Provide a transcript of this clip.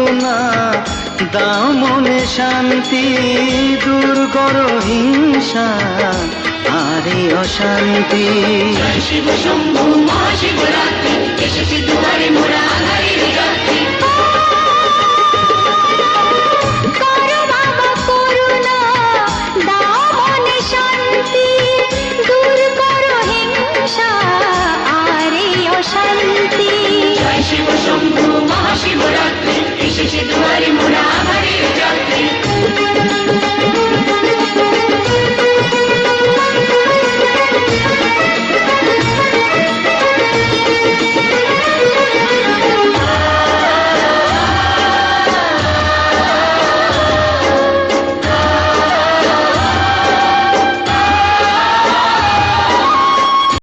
করুণা দাও মনে শান্তি, দূর করো হিংসা আরে অশান্তি। জয় শিব শম্ভু মহাশিবরাত্রি, এসেছি দুয়ারে মোরা আধারের রাত্রি,